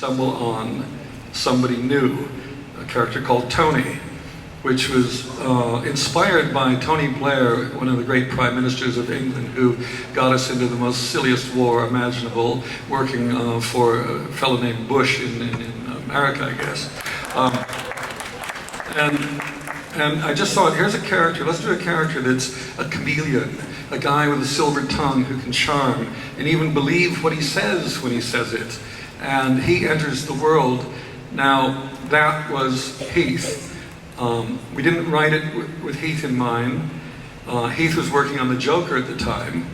stumble on somebody new, a character called Tony, which was inspired by Tony Blair, one of the great prime ministers of England, who got us into the most silliest war imaginable, working for a fellow named Bush in America, I guess. And I just thought, here's a character, let's do a character that's a chameleon, a guy with a silver tongue who can charm and even believe what he says when he says it. And he enters the world. Now, that was Heath. We didn't write it with Heath in mind. Heath was working on the Joker at the time,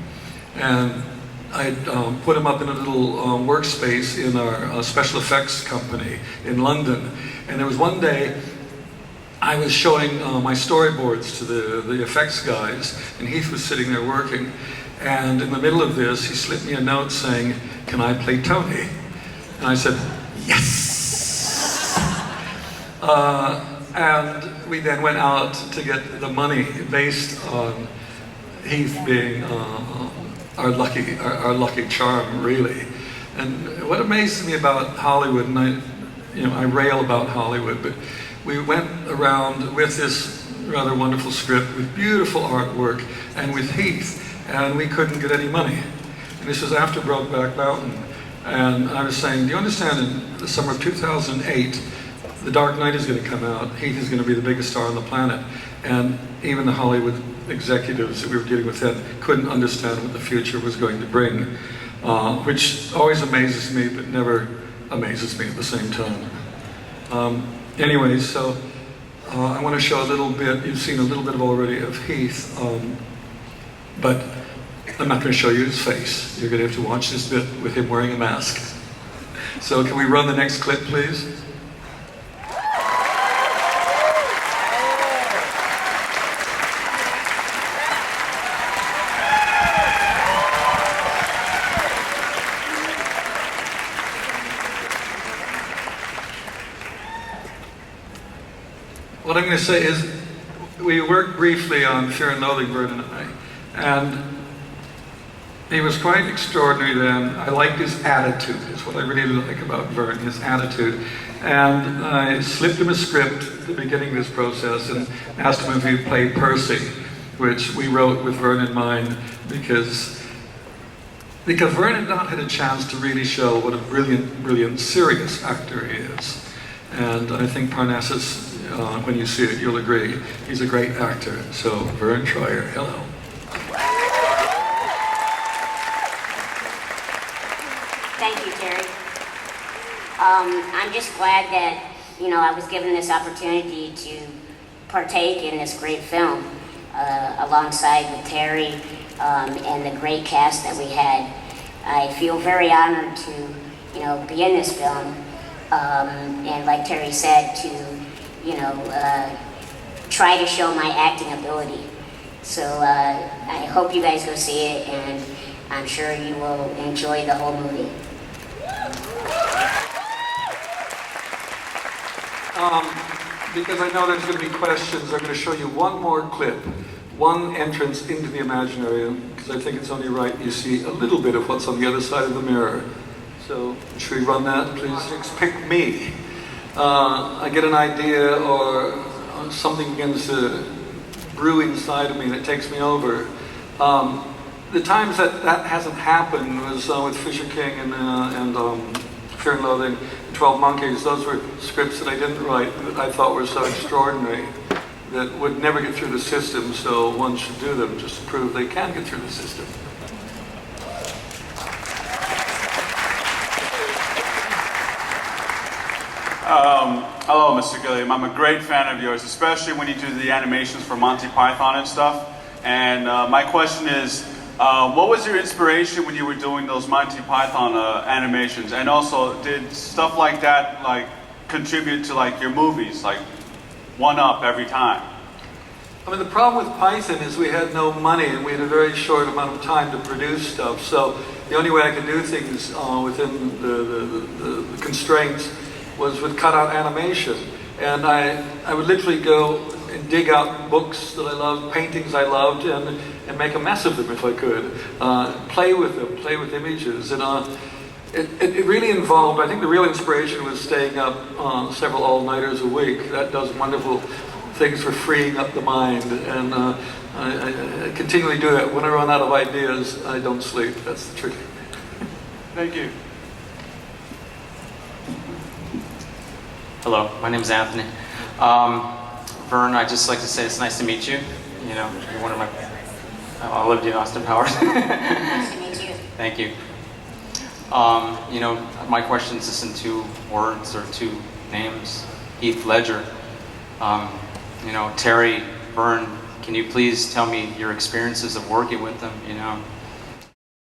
and I put him up in a little workspace in our special effects company in London. And there was one day I was showing my storyboards to the effects guys, and Heath was sitting there working. And in the middle of this, he slipped me a note saying, "Can I play Tony?" And I said, "Yes!" And we then went out to get the money based on Heath being our lucky charm, really. And what amazes me about Hollywood, and I rail about Hollywood, but we went around with this rather wonderful script with beautiful artwork and with Heath, and we couldn't get any money. And this was after Brokeback Mountain. And I was saying, do you understand, in the summer of 2008, The Dark Knight is going to come out. Heath is going to be the biggest star on the planet. And even the Hollywood executives that we were dealing with then couldn't understand what the future was going to bring, which always amazes me, but never amazes me at the same time. Anyways, so I want to show a little bit. You've seen a little bit already of Heath, but I'm not going to show you his face. You're going to have to watch this bit with him wearing a mask. So can we run the next clip, please? What I'm going to say is, we worked briefly on Fear and Loathing, Verne and I, and he was quite extraordinary then. I liked his attitude, is what I really like about Verne, his attitude. And I slipped him a script at the beginning of this process and asked him if he'd play Percy, which we wrote with Verne in mind, because Verne had not had a chance to really show what a brilliant, serious actor he is. And I think Parnassus, when you see it, you'll agree, he's a great actor. So, Verne Troyer, hello. Thank you, Terry. I'm just glad that, I was given this opportunity to partake in this great film alongside with Terry and the great cast that we had. I feel very honored to, be in this film. And like Terry said, to, try to show my acting ability. So I hope you guys go see it, and I'm sure you will enjoy the whole movie. Because I know there's going to be questions, I'm going to show you one more clip, one entrance into the Imaginarium, because I think it's only right you see a little bit of what's on the other side of the mirror. So, should we run that, please? Pick me. I get an idea or something begins to brew inside of me that takes me over. The times that hasn't happened was with Fisher King and Fear and Loathing, 12 Monkeys. Those were scripts that I didn't write that I thought were so extraordinary that would never get through the system, so one should do them just to prove they can get through the system. Hello, Mr. Gilliam. I'm a great fan of yours, especially when you do the animations for Monty Python and stuff. And my question is, what was your inspiration when you were doing those Monty Python animations? And also, did stuff like that contribute to your movies, one up every time? I mean, the problem with Python is we had no money and we had a very short amount of time to produce stuff. So the only way I could do things within the constraints was with cutout animation. And I would literally go and dig out books that I loved, paintings I loved, and make a mess of them if I could. Play with them, play with images. And it really involved, I think the real inspiration was staying up several all-nighters a week. That does wonderful things for freeing up the mind, and I continually do that. When I run out of ideas, I don't sleep. That's the trick. Thank you. Hello, my name is Anthony. Verne, I'd just like to say it's nice to meet you. You know, you're one of my... I lived in Austin Powers. Nice to meet you. Thank you. You know, my question is just in 2 words or 2 names. Heath Ledger. You know, Terry, Verne, can you please tell me your experiences of working with them, you know?